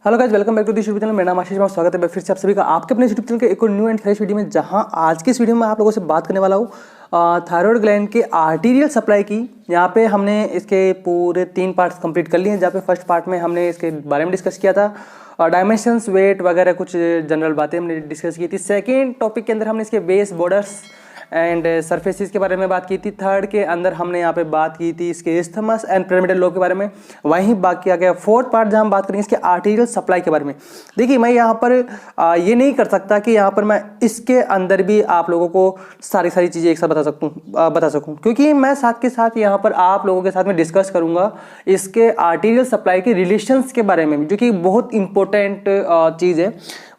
Hello guys, welcome back to this YouTube channel. मेरा नाम आशीष है, स्वागत है फिर से आप सभी का आपके अपने यूट्यूब चैनल के एक और न्यू एंड फ्रेश वीडियो में। जहां आज की इस वीडियो में आप लोगों से बात करने वाला हूं थायराइड ग्लैंड के आर्टीरियल सप्लाई की। यहाँ पे हमने इसके पूरे 3 पार्ट्स कंप्लीट कर लिए हैं। जहाँ पे फर्स्ट पार्ट में हमने इसके बारे में डिस्कस किया था और डायमेंशंस, वेट वगैरह कुछ जनरल बातें हमने डिस्कस की थी। सेकेंड टॉपिक के अंदर हमने इसके बेस, बॉर्डर्स एंड सरफेसिस के बारे में बात की थी। थर्ड के अंदर हमने यहाँ पे बात की थी इसके इस्थमस एंड पिरामिडल लोब के बारे में। वहीं बात किया गया फोर्थ पार्ट जहाँ हम बात करेंगे इसके आर्टीरियल सप्लाई के बारे में। देखिए, मैं यहाँ पर ये नहीं कर सकता कि यहाँ पर मैं इसके अंदर भी आप लोगों को सारी चीज़ें एक साथ बता सकूँ, क्योंकि मैं साथ के साथ यहाँ पर आप लोगों के साथ में डिस्कस करूँगा इसके आर्टीरियल सप्लाई के रिलेशंस के बारे में, जो कि बहुत इंपॉर्टेंट चीज़ है।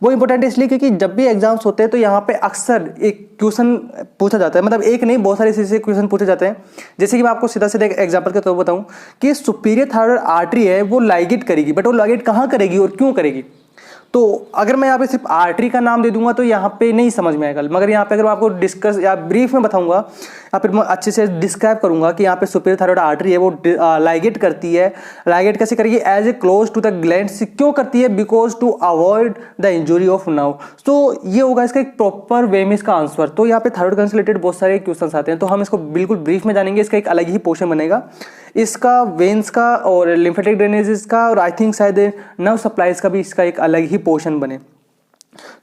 वो इंपॉर्टेंट इसलिए क्योंकि जब भी एग्जाम्स होते हैं तो यहाँ पे अक्सर एक क्वेश्चन पूछा जाता है, मतलब एक नहीं बहुत सारे ऐसे क्वेश्चन पूछे जाते हैं। जैसे कि मैं आपको सीधा सीधा एक एग्जांपल के तौर पर बताऊं कि सुपीरियर थायराइड आर्टरी है, वो लाइगेट करेगी, बट वो लाइगेट कहाँ करेगी और क्यों करेगी। तो अगर मैं यहाँ पे सिर्फ आर्टरी का नाम दे दूंगा तो यहाँ पे नहीं समझ में आएगा, मगर यहाँ पे अगर मैं आपको डिस्कस या ब्रीफ में बताऊंगा या फिर मैं अच्छे से डिस्क्राइब करूंगा कि यहाँ पे सुपीरियर थायराइड आर्टरी है, वो लाइगेट करती है। लाइगेट कैसे करेगी? As a close to the gland. क्यों करती है? Because to avoid the injury of nerve. तो ये होगा इसका एक प्रॉपर वे में इसका आंसर। तो यहाँ पे थायराइड ग्लैंड से रिलेटेड बहुत सारे क्वेश्चन आते हैं, तो हम इसको बिल्कुल ब्रीफ में जानेंगे। इसका एक अलग ही पोर्शन बनेगा इसका वेन्स का और लिम्फेटिक ड्रेनेजेस का, और आई थिंक शायद नर्व सप्लाईज का भी इसका एक अलग ही पोर्शन बने।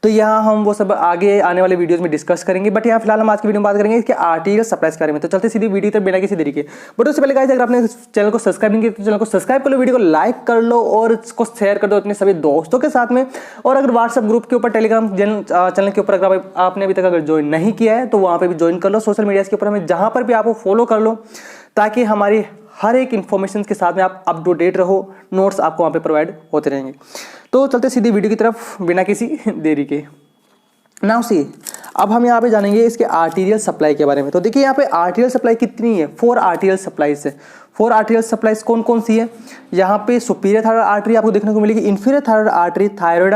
तो यहाँ हम वो सब आगे आने वाले वीडियोस में डिस्कस करेंगे, बट यहाँ फिलहाल हम आज की वीडियो में बात करेंगे इसके आर्टीरियल सप्लाईज के बारे में। तो चलते सीधी वीडियो तक बिना किसी देरी के। बट उससे पहले गाइस, अगर आपने चैनल को सब्सक्राइब नहीं किया तो चैनल को सब्सक्राइब कर लो, वीडियो को लाइक कर लो और इसको शेयर कर दो अपने सभी दोस्तों के साथ में। और अगर व्हाट्सएप ग्रुप के ऊपर, टेलीग्राम चैनल के ऊपर अगर आपने अभी तक अगर ज्वाइन नहीं किया है तो वहाँ पर भी ज्वाइन कर लो। सोशल मीडिया के ऊपर हमें जहाँ पर भी आपको फॉलो कर लो, ताकि हमारी हर एक इन्फॉर्मेशन के साथ में आप अप टू डेट रहो। नोट्स आपको वहाँ पे प्रोवाइड होते रहेंगे। तो चलते सीधी वीडियो की तरफ बिना किसी देरी के। नाउ सी, अब हम यहाँ पे जानेंगे इसके आर्टीरियल सप्लाई के बारे में। तो देखिए, यहाँ पे आर्टीरियल सप्लाई कितनी है? 4 आर्टीरियल सप्लाईज है। 4 आर्टीरियल सप्लाईज कौन कौन सी है? यहाँ पे सुपीरियर थायराइड आर्टरी आपको देखने को मिलेगी, inferior thyroid artery, thyroid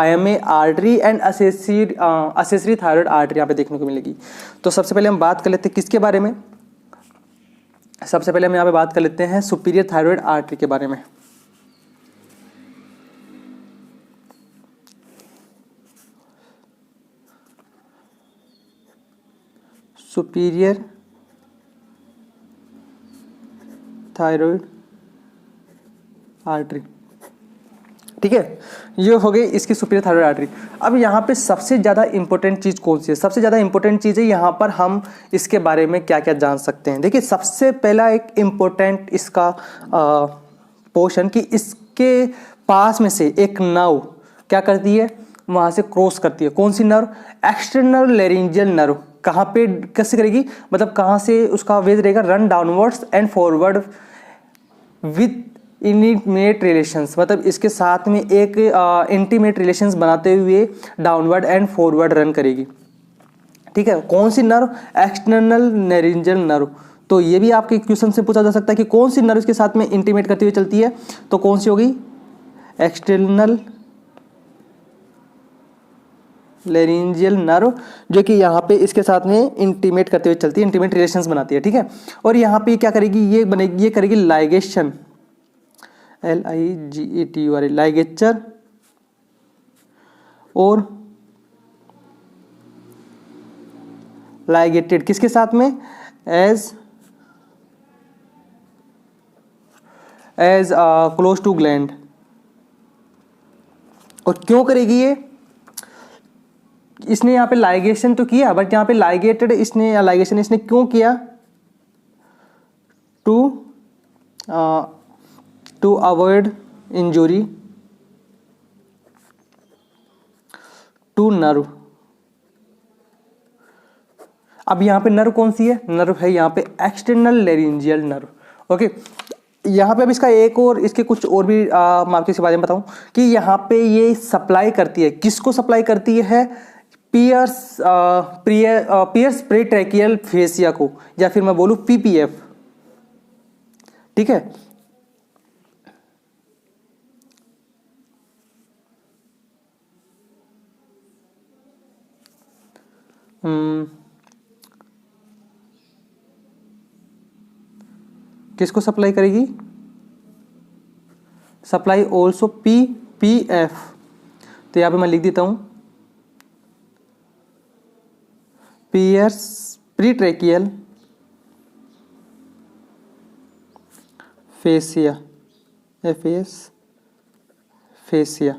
IMA artery and accessory thyroid artery यहाँ पे देखने को मिलेगी। तो सबसे पहले हम बात कर लेते हैं किसके बारे में? सबसे पहले हम यहाँ पे बात कर लेते हैं सुपीरियर थायराइड आर्टरी के बारे में। सुपीरियर थायराइड आर्टरी, ठीक है, ये हो गई इसकी सुपीरियर थायराइड आर्टरी। अब यहाँ पे सबसे ज़्यादा इंपॉर्टेंट चीज़ कौन सी है? सबसे ज़्यादा इंपॉर्टेंट चीज़ है यहाँ पर हम इसके बारे में क्या क्या जान सकते हैं। देखिए, सबसे पहला एक इम्पोर्टेंट इसका पोर्शन कि इसके पास में से एक नर्व क्या करती है? वहाँ से क्रॉस करती है। कौन सी नर्व? External laryngeal nerve. कहाँ पे कैसे करेगी? मतलब कहाँ से उसका वेज रहेगा? Run downwards and forward with intimate relations. मतलब इसके साथ में एक इंटीमेट रिलेशंस बनाते हुए डाउनवर्ड एंड फॉरवर्ड रन करेगी, ठीक है। कौन सी नर्व? External laryngeal nerve. तो ये भी आपके क्वेश्चन से पूछा जा सकता है कि कौन सी नर्व इसके साथ में इंटीमेट करती हुई चलती है। तो कौन सी होगी? एक्सटर्नल लेरिंजियल नर्व, जो कि यहाँ पे इसके साथ में इंटीमेट करते हुए चलती है, इंटीमेट रिलेशंस बनाती है, ठीक है। और यहाँ पे क्या करेगी? ये बनेगी, ये करेगी लाइगेशन, LIGETUR, लाइगेचर, और लाइगेटेड किसके साथ में? As close to gland. और क्यों करेगी ये? इसने यहाँ पे लाइगेशन तो किया, बट यहाँ पे लाइगेटेड इसने या लाइगेशन इसने क्यों किया? To avoid injury to nerve. अब यहाँ पे नर्व कौन सी है? नर्व है यहाँ पे एक्सटर्नल लेरिंजियल नर्व, ओके। यहाँ पे अब इसका एक और, इसके कुछ और भी मैं आपको इसके बारे में बताऊं कि यहाँ पे ये सप्लाई करती है, किसको सप्लाई करती है? पियर्स प्रीट्रैकियल फेसिया को, या फिर मैं बोलूं PPF, ठीक है। किसको सप्लाई करेगी? सप्लाई ऑल्सो PF, तो यहाँ पे मैं लिख देता हूँ pierce pretracheal fascia, FAS fascia.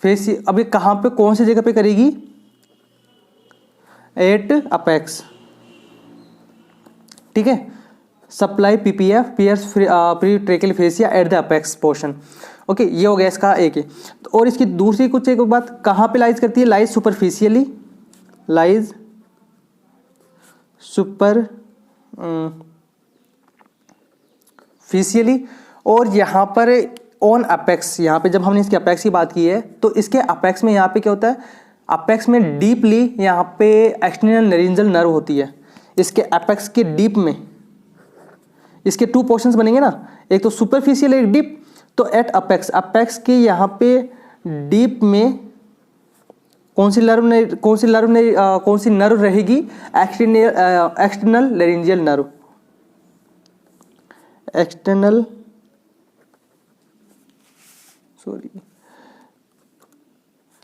Fascia अब ये कहाँ पे, कौन सी जगह पे करेगी? एट अपेक्स, ठीक है। Supply PPF pierce pretracheal fascia at the apex portion. Okay, ये हो गया इसका एक ही। तो और इसकी दूसरी कुछ एक बात, कहाँ पे लाइज करती है? लाइज सुपरफिशियली, लाइज सुपरफिशियली, और यहाँ पर ऑन अपेक्स। यहाँ पे जब हमने इसके अपेक्स की बात की है तो इसके अपेक्स में यहाँ पे क्या होता है? अपेक्स में डीपली यहाँ पे एक्सटर्नल नरेंजल नर्व होती है। इसके अपेक्स के डीप में इसके टू पोर्शंस बनेंगे ना, एक तो सुपरफिशियल एक डीप। तो एट अपेक्स, अपेक्स के यहाँ पे डीप में कौन सी नर्व रहेगी? External laryngeal nerve, external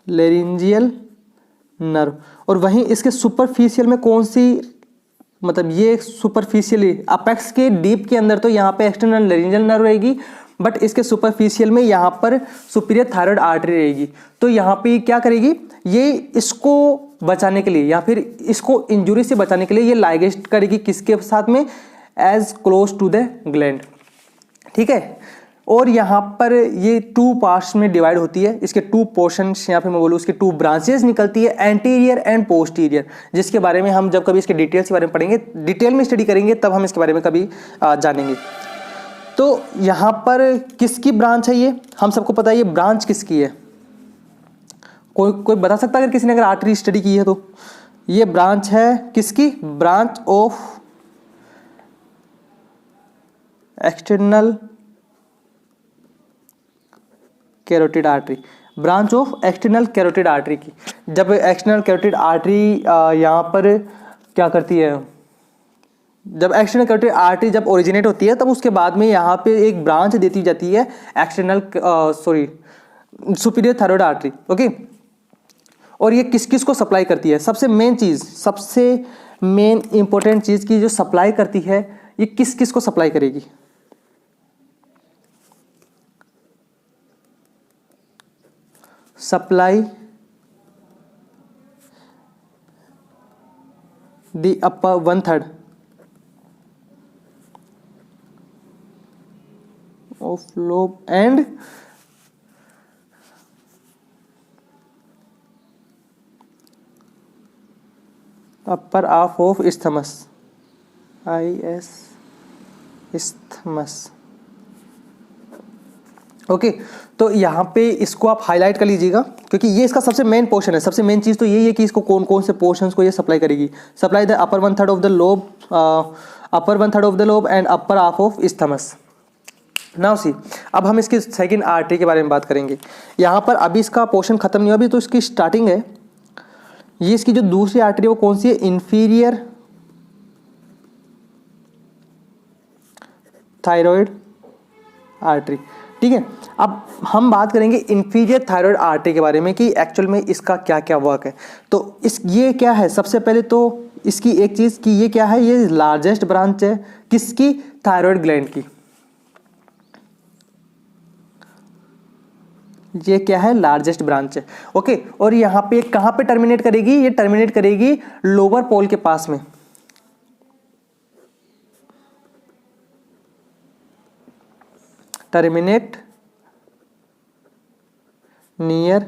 laryngeal nerve. और वहीं इसके सुपरफिशियल में कौन सी, मतलब ये सुपरफिशियली अपेक्स के डीप के अंदर तो यहाँ पे एक्सटर्नल लैरिंजियल नर्व रहेगी, बट इसके सुपरफिशियल में यहाँ पर सुपीरियर थायराइड आर्टरी रहेगी। तो यहाँ पे क्या करेगी? ये इसको बचाने के लिए या फिर इसको इंजुरी से बचाने के लिए ये लाइगेट करेगी किसके साथ में? As close to the gland, ठीक है। और यहाँ पर ये टू पार्ट्स में डिवाइड होती है। इसके टू पोर्शंस, यहाँ पे मैं बोलूँ इसके टू ब्रांचेस निकलती है, एंटीरियर एंड पोस्टीरियर, जिसके बारे में हम जब कभी इसके डिटेल्स के बारे में पढ़ेंगे, डिटेल में स्टडी करेंगे, तब हम इसके बारे में कभी जानेंगे। तो यहाँ पर किसकी ब्रांच है ये? हम सबको पता है ये ब्रांच किसकी है। कोई बता सकता है अगर किसी ने अगर आर्टरी स्टडी की है तो? ये ब्रांच है किसकी? Branch of external carotid artery, branch of external carotid artery की। जब एक्सटर्नल कैरोटिड आर्टरी यहाँ पर क्या करती है? जब एक्सटर्नल कैरोटिड आर्टरी जब ओरिजिनेट होती है तब उसके बाद में यहाँ पे एक ब्रांच देती जाती है external superior thyroid artery. Okay, और ये किस किस को सप्लाई करती है? सबसे मेन चीज़, सबसे मेन इंपॉर्टेंट चीज़ की जो सप्लाई करती है, ये किस किस को सप्लाई करेगी? Supply the upper 1/3 of lobe and upper half of isthmus, isthmus। Okay, तो यहाँ पे इसको आप हाईलाइट कर लीजिएगा क्योंकि ये इसका सबसे मेन पोर्शन है। सबसे मेन चीज़ तो यही है कि इसको कौन कौन से पोर्शंस को ये सप्लाई करेगी। Supply the upper 1/3 of the lobe, upper 1/3 of the lobe and upper half of isthmus। Now see, अब हम इसकी सेकंड आर्टरी के बारे में बात करेंगे। यहाँ पर अभी इसका पोर्शन खत्म नहीं हुआ, अभी तो इसकी स्टार्टिंग है। ये इसकी जो दूसरी आर्टरी है वो कौन सी है? इंफीरियर थायराइड आर्टरी, ठीक है। अब हम बात करेंगे इंफीरियर थायराइड आर्टरी के बारे में कि एक्चुअल में इसका क्या क्या वर्क है। तो ये क्या है? सबसे पहले तो इसकी एक चीज़ कि ये क्या है? ये लार्जेस्ट ब्रांच है किसकी? थायराइड ग्लैंड की। ये क्या है? लार्जेस्ट ब्रांच है। ओके, और यहाँ पे कहाँ पे टर्मिनेट करेगी? ये टर्मिनेट करेगी लोअर पोल के पास में। Terminate near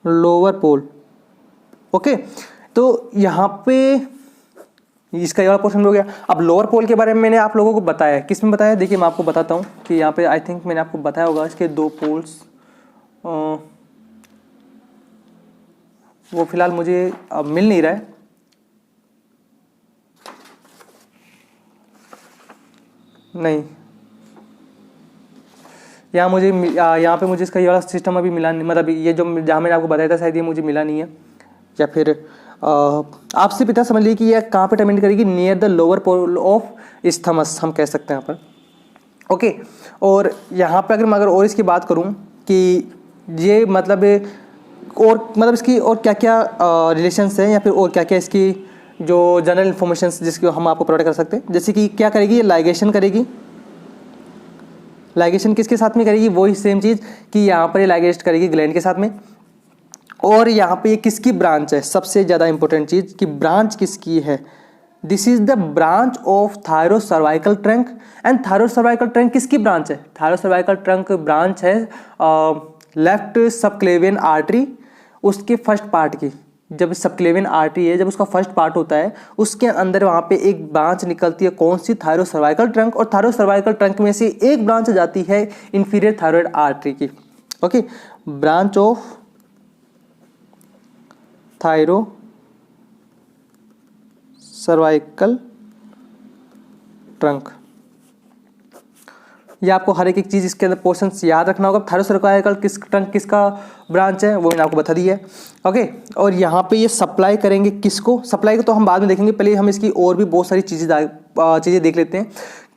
lower pole. Okay, तो यहाँ पे इसका ये वाला पोर्शन हो गया। अब लोअर पोल के बारे में मैंने आप लोगों को बताया, किस में बताया? देखिए मैं आपको बताता हूँ कि यहाँ पे आई थिंक मैंने आपको बताया होगा इसके दो पोल्स। वो फिलहाल मुझे अब मिल नहीं रहा है। नहीं, यहाँ पे मुझे इसका ये वाला सिस्टम अभी मिला नहीं, मतलब ये जो जहाँ मैंने आपको बताया था शायद ये मुझे मिला नहीं है, या फिर आपसे पता समझ लीजिए कि ये कहाँ पे टर्मिनेट करेगी? Near the lower pole of isthmus हम कह सकते हैं यहाँ पर। ओके, और यहाँ पे अगर मैं और इसकी बात करूँ कि ये मतलब और मतलब इसकी और क्या क्या रिलेशंस हैं या फिर और क्या क्या इसकी जो जनरल इन्फॉर्मेशन जिसको हम आपको प्रोवाइड कर सकते हैं। जैसे कि क्या करेगी, ये लाइगेशन करेगी। लाइगेशन किसके साथ में करेगी, वही सेम चीज़ कि यहाँ पर ये लाइगेट करेगी ग्लैंड के साथ में। और यहाँ पे ये किसकी ब्रांच है, सबसे ज़्यादा इंपॉर्टेंट चीज़ कि ब्रांच किसकी है। This is the branch of thyrocervical trunk. And thyrocervical trunk किसकी ब्रांच है, थायरोसर्वाइकल ट्रंक ब्रांच है लेफ्ट सबक्लेवियन आर्टरी उसके फर्स्ट पार्ट की। जब सबक्लेवियन आर्टरी है, जब उसका फर्स्ट पार्ट होता है, उसके अंदर वहाँ पे एक ब्रांच निकलती है, कौन सी, थायरोसर्वाइकल ट्रंक। और थायरोसर्वाइकल ट्रंक में से एक ब्रांच जाती है इंफीरियर थायराइड आर्टरी की। Okay, branch of thyro cervical trunk. ये आपको हर एक चीज़ इसके अंदर पोर्शन याद रखना होगा। थायरोसर्वाइकल ट्रंक किसका ब्रांच है वो मैंने आपको बता दिया है। ओके, और यहाँ पे ये सप्लाई करेंगे किसको, सप्लाई को तो हम बाद में देखेंगे, पहले हम इसकी और भी बहुत सारी चीज़ें देख लेते हैं।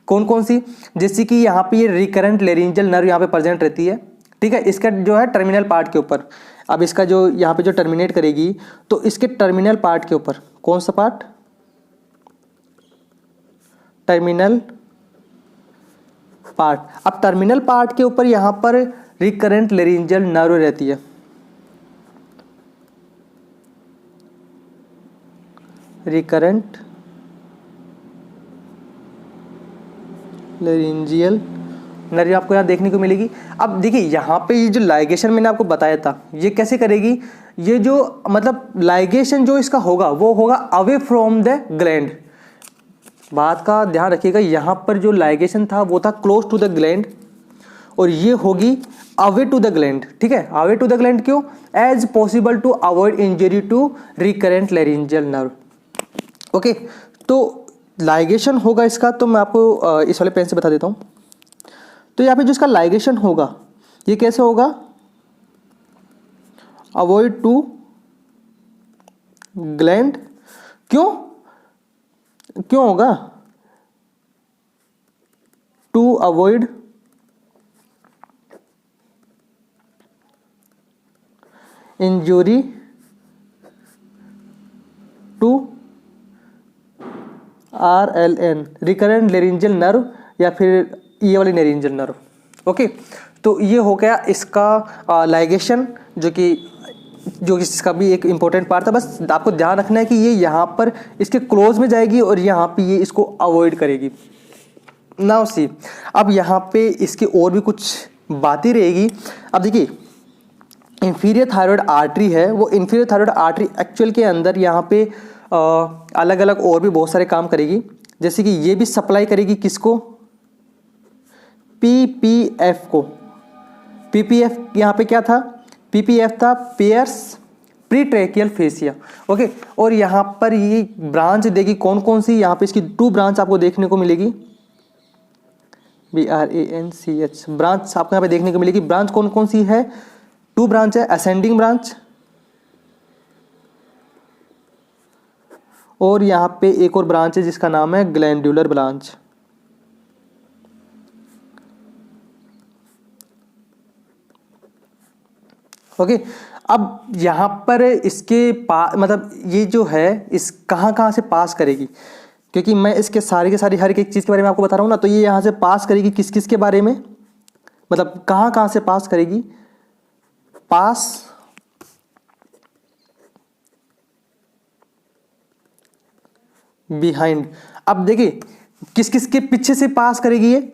कौन कौन सी, जैसे कि यहाँ पे ये रिकरेंट लेरिंजियल नर्व यहाँ पे प्रेजेंट रहती है, ठीक है। इसका जो है टर्मिनल पार्ट के ऊपर, अब इसका जो यहाँ पे जो टर्मिनेट करेगी तो इसके टर्मिनल पार्ट के ऊपर, कौन सा पार्ट, टर्मिनल पार्ट। अब टर्मिनल पार्ट के ऊपर यहाँ पर रिकरेंट लेरिंजियल नर्व रहती है। रिकरेंट लेरिंजियल नर्व आपको यहाँ देखने को मिलेगी। अब देखिए यहाँ पे ये जो लाइगेशन मैंने आपको बताया था, ये कैसे करेगी, ये जो मतलब लाइगेशन जो इसका होगा वो होगा अवे फ्रॉम द ग्लैंड। बात का ध्यान रखिएगा, यहाँ पर जो लाइगेशन था वो था क्लोज टू द ग्लैंड और ये होगी अवे टू द ग्लैंड, ठीक है। अवे टू द ग्लैंड क्यों, as possible to avoid injury to recurrent laryngeal nerve. Okay, तो लाइगेशन होगा इसका, तो मैं आपको इस वाले पेन से बता देता हूँ। तो यहाँ पे जो इसका लाइगेशन होगा ये कैसे होगा, अवॉइड टू ग्लैंड। क्यों क्यों होगा, to avoid injury to RLN recurrent laryngeal nerve या फिर ये वाली लेरिंजियल नर्व। ओके, तो ये हो गया इसका लाइगेशन, जो इसका भी एक इम्पोर्टेंट पार्ट था। बस आपको ध्यान रखना है कि ये यहाँ पर इसके क्लोज में जाएगी और यहाँ पे ये इसको अवॉइड करेगी। नाउ सी, अब यहाँ पे इसकी और भी कुछ बातें रहेगी। अब देखिए इंफीरियर थायराइड आर्टरी है, वो इंफीरियर थायराइड आर्टरी एक्चुअल के अंदर यहाँ पे अलग अलग और भी बहुत सारे काम करेगी। जैसे कि ये भी सप्लाई करेगी किसको, PPF को। PPF यहाँ पे क्या था, PPF था पियर्स प्रीट्रैकियल फेसिया। ओके, और यहाँ पर ये ब्रांच देगी कौन कौन सी, यहाँ पे इसकी 2 ब्रांच आपको देखने को मिलेगी, BRANCH ब्रांच आपको यहाँ पे देखने को मिलेगी। ब्रांच कौन कौन सी है, 2 ब्रांच है, असेंडिंग ब्रांच और यहाँ पे एक और ब्रांच है जिसका नाम है ग्लैंडुलर ब्रांच। ओके, अब यहाँ पर इसके मतलब ये जो है इस कहाँ से पास करेगी, क्योंकि मैं इसके सारी के सारी हर एक चीज़ के बारे में आपको बता रहा हूँ ना। तो ये यहाँ से पास करेगी किस किस के बारे में, मतलब कहाँ से पास करेगी, पास बिहाइंड। अब देखिए किस किस के पीछे से पास करेगी ये,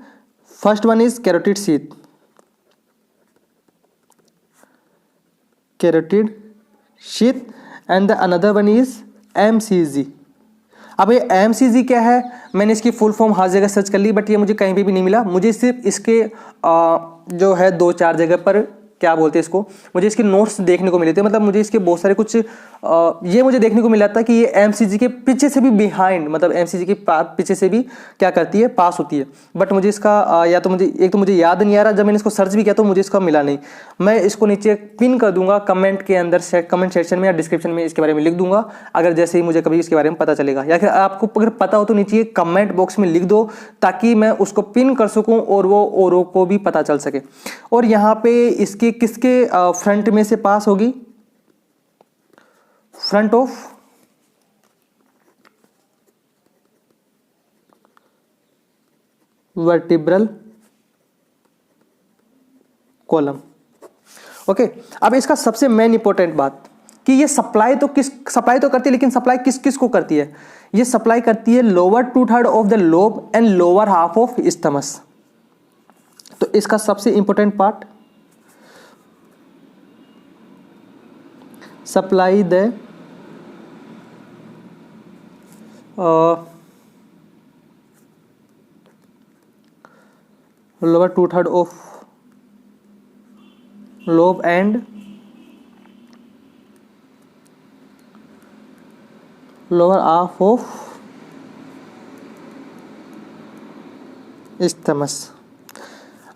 first one is carotid sheath, carotid sheath and the another one is MCG। अब ये MCG क्या है, मैंने इसकी फुल फॉर्म हर जगह सर्च कर ली बट ये मुझे कहीं पे भी नहीं मिला। मुझे सिर्फ इसके जो है 2-4 जगह पर क्या बोलते हैं इसको, मुझे इसके नोट्स देखने को मिले थे। मतलब मुझे इसके बहुत सारे कुछ ये मुझे देखने को मिला था कि ये MCG के पीछे से भी बिहाइंड, मतलब MCG के पीछे से भी क्या करती है, पास होती है। बट मुझे इसका या तो मुझे एक तो मुझे याद नहीं आ रहा, जब मैंने इसको सर्च भी किया तो मुझे इसका मिला नहीं। मैं इसको नीचे पिन कर दूंगा कमेंट के अंदर, कमेंट सेक्शन में या डिस्क्रिप्शन में इसके बारे में लिख दूंगा, अगर जैसे ही मुझे कभी इसके बारे में पता चलेगा। या फिर आपको अगर पता हो तो नीचे कमेंट बॉक्स में लिख दो ताकि मैं उसको पिन कर सकूँ और वो औरों को भी पता चल सके। और यहाँ पे इसके ये किसके फ्रंट में से पास होगी? Front of vertebral column. Okay, अब इसका सबसे मेन इंपॉर्टेंट बात कि ये सप्लाई तो करती है, लेकिन सप्लाई किस किस को करती है? ये सप्लाई करती है lower 2/3 of the lobe and lower half of isthmus. तो इसका सबसे important part, supply the lower 2/3 of lobe and lower half of isthmus.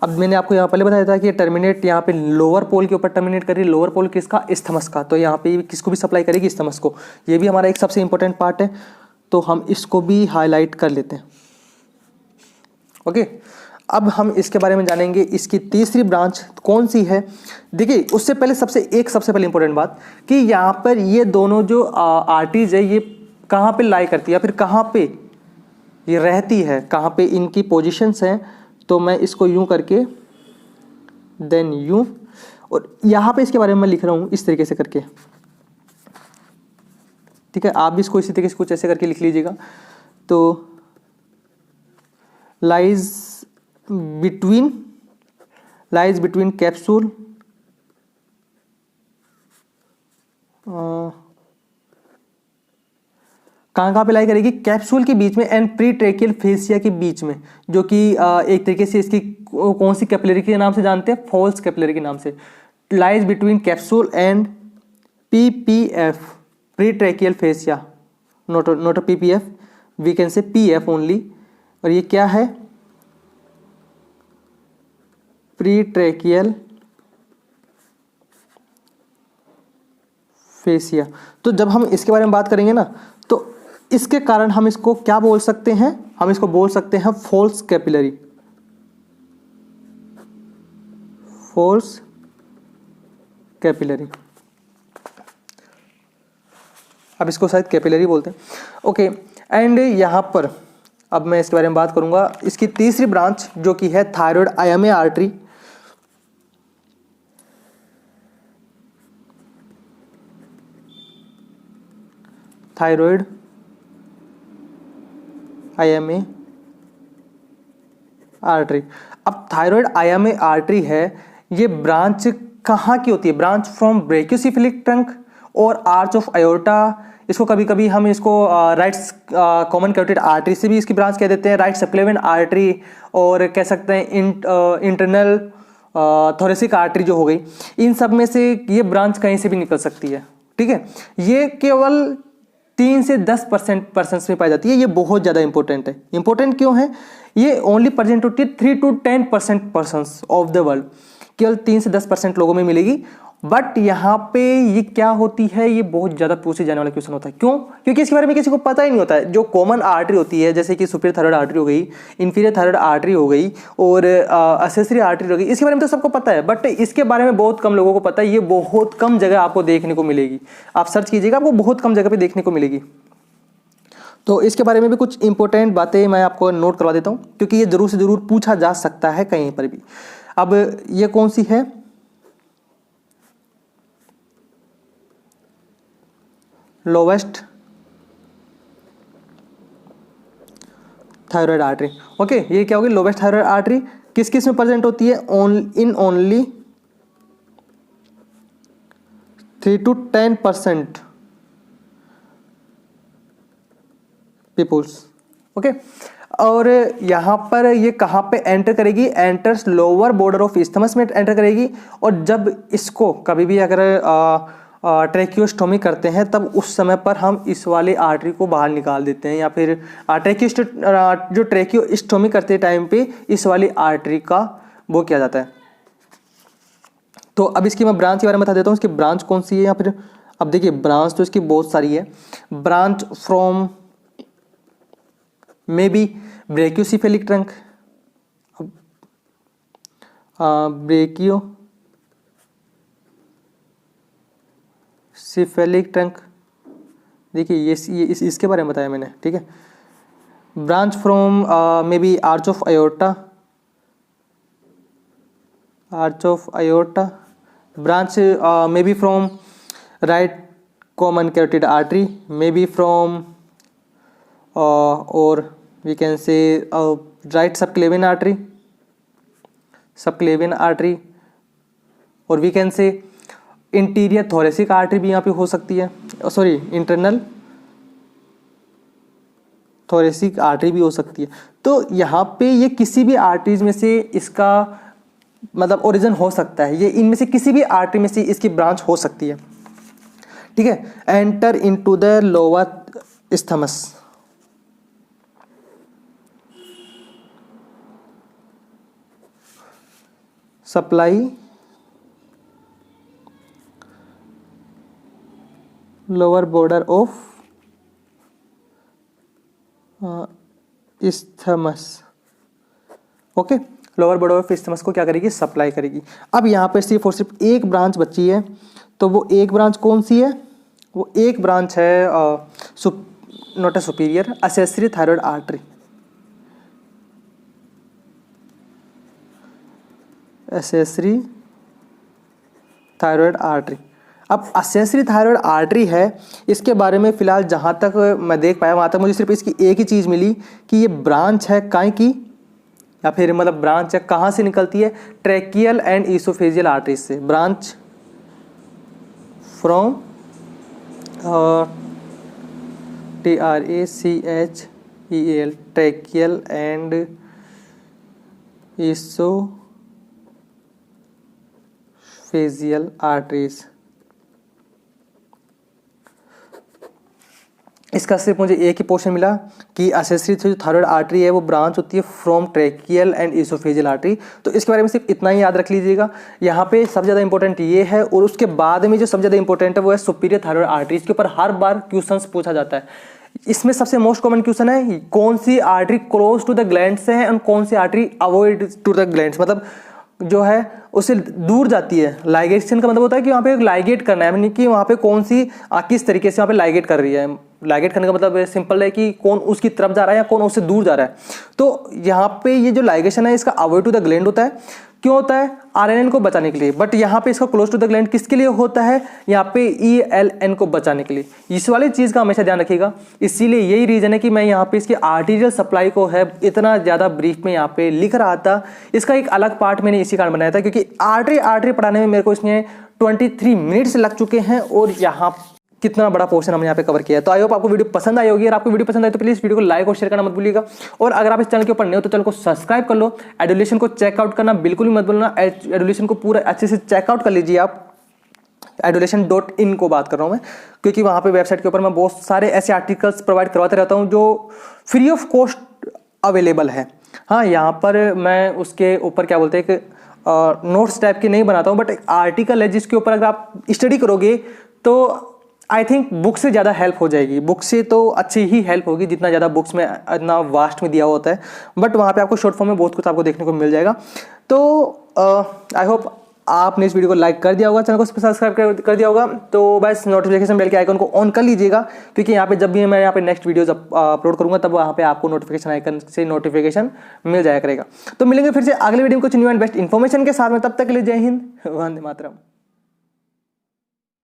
अब मैंने आपको यहाँ पहले बताया था कि टर्मिनेट यहाँ पे लोअर पोल के ऊपर टर्मिनेट करी। लोअर पोल किसका? स्थमस का। तो यहाँ पे किसको भी सप्लाई करेगी? स्थमस को। ये भी हमारा एक सबसे इंपॉर्टेंट पार्ट है, तो हम इसको भी हाईलाइट कर लेते हैं। ओके, अब हम इसके बारे में जानेंगे। इसकी तीसरी ब्रांच कौन सी है? देखिए, उससे पहले सबसे पहले इंपॉर्टेंट बात कि यहाँ पर ये दोनों जो आर्टरीज है, ये कहाँ पे लाई करती है, फिर कहाँ पे ये रहती है, कहाँ पे इनकी पोजीशंस हैं। तो मैं इसको यूं करके देन यूं, और यहाँ पे इसके बारे में मैं लिख रहा हूँ इस तरीके से करके। ठीक है, आप भी इसको इसी तरीके से कुछ ऐसे करके लिख लीजिएगा। तो लाइज बिटवीन कैप्सूल कहाँ पे लाई करेगी? कैप्सूल के बीच में एंड प्रीट्रेकियल फेसिया के बीच में, जो कि एक तरीके से इसकी कौन सी कैपिलरी के नाम से जानते हैं? फॉल्स कैपिलरी के नाम से। Lies between capsule and PPF, pretracheal fascia, not PPF, we can say PF only. और ये क्या है? Pretracheal fascia. तो जब हम इसके बारे में बात करेंगे ना, तो इसके कारण हम इसको क्या बोल सकते हैं? हम इसको बोल सकते हैं फॉल्स कैपिलरी। फॉल्स कैपिलरी, अब इसको शायद कैपिलरी बोलते हैं। ओके, एंड यहां पर अब मैं इसके बारे में बात करूंगा। इसकी तीसरी ब्रांच जो कि है thyroid IMA artery. Thyroid IMA artery. अब थायराइड IMA आर्टरी है, ये ब्रांच कहाँ की होती है? ब्रांच फ्रॉम ब्रेकियोसेफेलिक ट्रंक और आर्च ऑफ अयोर्टा। इसको कभी कभी हम इसको राइट कॉमन कैरोटिड आर्टरी से भी इसकी ब्रांच कह देते हैं, राइट सप्लीमेंट आर्टरी, और कह सकते हैं इंटरनल थोरेसिक आर्टरी जो हो गई। इन सब में से ये ब्रांच कहीं से भी निकल सकती है। ठीक है, ये केवल 3 से 10% में पाई जाती है। ये बहुत ज़्यादा इंपॉर्टेंट है। इंपॉर्टेंट क्यों है? ये ओनली प्रेजेंट होती है 3 to 10% persons of the world, केवल 3 से 10% लोगों में मिलेगी। बट यहाँ पे ये क्या होती है, ये बहुत ज़्यादा पूछे जाने वाला क्वेश्चन होता है। क्यों? क्योंकि इसके बारे में किसी को पता ही नहीं होता है। जो कॉमन आर्टरी होती है, जैसे कि सुपीरियर थायराइड आर्टरी हो गई, इंफीरियर थायराइड आर्टरी हो गई, और एक्सेसरी आर्टरी हो गई, इसके बारे में तो सबको पता है, बट इसके बारे में बहुत कम लोगों को पता है। ये बहुत कम जगह आपको देखने को मिलेगी। आप सर्च कीजिएगा, आपको बहुत कम जगह पर देखने को मिलेगी। तो इसके बारे में भी कुछ इंपॉर्टेंट बातें मैं आपको नोट करवा देता हूँ, क्योंकि ये जरूर से जरूर पूछा जा सकता है कहीं पर भी। अब ये कौन सी है? Lowest thyroid artery. ओके, ये क्या होगी? लोवेस्ट थायराइड आर्टरी किस किस में प्रेजेंट होती है? In only 3 to 10% peoples. Okay, और यहाँ पर ये कहाँ पे एंटर करेगी? Enters lower border of isthmus में एंटर करेगी। और जब इसको कभी भी अगर ट्रेकियोस्टोमी करते हैं, तब उस समय पर हम इस वाले आर्टरी को बाहर निकाल देते हैं, या फिर जो ट्रेकियोस्टोमी करते टाइम पे इस वाली आर्टरी का वो किया जाता है। तो अब इसकी मैं ब्रांच के बारे में बता देता हूँ, इसकी ब्रांच कौन सी है। या फिर अब देखिए, ब्रांच तो इसकी बहुत सारी है। Branch from may be brachiocephalic trunk, cephalic trunk, देखिए ये इसके बारे में बताया मैंने, ठीक है। Branch from may be arch of aorta, branch may be from right common carotid artery, may be from और we can say right subclavian artery, और we can say interior thoracic artery भी यहाँ पे हो सकती है, सॉरी इंटरनल थोरेसिक आर्टरी भी हो सकती है। तो यहाँ पे ये किसी भी आर्टरीज में से इसका मतलब ओरिजिन हो सकता है, ये इनमें से किसी भी आर्टरी में से इसकी ब्रांच हो सकती है, ठीक है। Enter into the lower isthmus, supply lower border of isthmus, okay. Lower border of isthmus को क्या करेगी, सप्लाई करेगी। अब यहाँ पे सिर्फ और सिर्फ एक ब्रांच बची है, तो वो एक ब्रांच कौन सी है, वो एक ब्रांच है NOTA superior accessory thyroid artery, accessory thyroid artery. अब एक्सेसरी थायराइड आर्टरी है, इसके बारे में फिलहाल जहाँ तक मैं देख पाया वहाँ तक मुझे सिर्फ इसकी एक ही चीज़ मिली कि ये ब्रांच है काय की, या फिर मतलब ब्रांच है कहाँ से निकलती है, ट्रैकियल एंड ईसोफेजियल आर्टरीज से। Branch from TRACHEAL tracheal and oesophageal arteries. इसका सिर्फ मुझे एक ही पोर्शन मिला कि एक्सेसरी जो थायराइड आर्टरी है वो ब्रांच होती है from tracheal and oesophageal artery. तो इसके बारे में सिर्फ इतना ही याद रख लीजिएगा। यहाँ पे सबसे ज़्यादा इंपॉर्टेंट ये है, और उसके बाद में जो सबसे ज़्यादा इंपॉर्टेंट है वो है सुपीरियर थायराइड आर्टरी। इसके ऊपर हर बार क्वेश्चंस पूछा जाता है। इसमें सबसे मोस्ट कॉमन क्वेश्चन है कौन सी artery close to the gland से है और कौन सी artery avoid to the gland, मतलब जो है उससे दूर जाती है। लाइगेशन का मतलब होता है कि वहाँ पे लाइगेट करना है, यानी कि वहाँ पे कौन सी किस तरीके से वहाँ पे लाइगेट कर रही है। लाइगेट करने का मतलब सिंपल है कि कौन उसकी तरफ जा रहा है या कौन उससे दूर जा रहा है। तो यहाँ पे ये जो लाइगेशन है इसका अवॉइड टू द ग्लैंड होता है। क्यों होता है? आरएनएन को बचाने के लिए। बट यहाँ पे इसका क्लोज टू द ग्लैंड किसके लिए होता है? यहाँ पे ईएलएन को बचाने के लिए। इस वाली चीज़ का हमेशा ध्यान रखिएगा। इसीलिए यही रीज़न है कि मैं यहाँ पे इसकी आर्टीरियल सप्लाई को है इतना ज़्यादा ब्रीफ में यहाँ पे लिख रहा था। इसका एक अलग पार्ट मैंने इसी कारण बनाया था क्योंकि आर्टरी पढ़ाने में मेरे को इसमें 23 मिनट्स लग चुके हैं और यहाँ कितना बड़ा पोर्शन हमने यहाँ पे कवर किया है। तो आई होप आपको वीडियो पसंद आई होगी। और आपको वीडियो पसंद आई तो प्लीज वीडियो को लाइक और शेयर करना मत भूलिएगा। और अगर आप इस चैनल के ऊपर नए हो तो चैनल को सब्सक्राइब कर लो। एडुलेशन को चेकआउट करना बिल्कुल भी मत भूलना। एडुलेशन को पूरा अच्छे से चेकआउट कर लीजिए आप। education.in को बात कर रहा हूँ मैं, क्योंकि वहाँ पे वेबसाइट के ऊपर मैं बहुत सारे ऐसे आर्टिकल्स प्रोवाइड करवाते रहता हूँ जो फ्री ऑफ कॉस्ट अवेलेबल है। हाँ, यहाँ पर मैं उसके ऊपर क्या बोलते हैं कि नोट्स टाइप के नहीं बनाता हूँ, बट एक आर्टिकल है जिसके ऊपर अगर आप स्टडी करोगे तो आई थिंक बुक से ज़्यादा हेल्प हो जाएगी। बुक से तो अच्छी ही हेल्प होगी, जितना ज़्यादा बुक्स में इतना वास्ट में दिया होता है, बट वहाँ पे आपको शॉर्ट फॉर्म में बहुत कुछ आपको देखने को मिल जाएगा। तो आई होप आपने इस वीडियो को लाइक कर दिया होगा, चैनल को सब्सक्राइब कर दिया होगा। तो बस नोटिफिकेशन बेल के आइकन को ऑन कर लीजिएगा, क्योंकि यहाँ पे जब भी मैं यहाँ पे नेक्स्ट वीडियोस अपलोड करूँगा तब वहाँ पे आपको नोटिफिकेशन आइकन से नोटिफिकेशन मिल जाया करेगा। तो मिलेंगे फिर से अगले वीडियो में कुछ न्यू एंड बेस्ट इन्फॉर्मेशन के साथ में। तब तक के लिए जय हिंद, वंदे मातरम।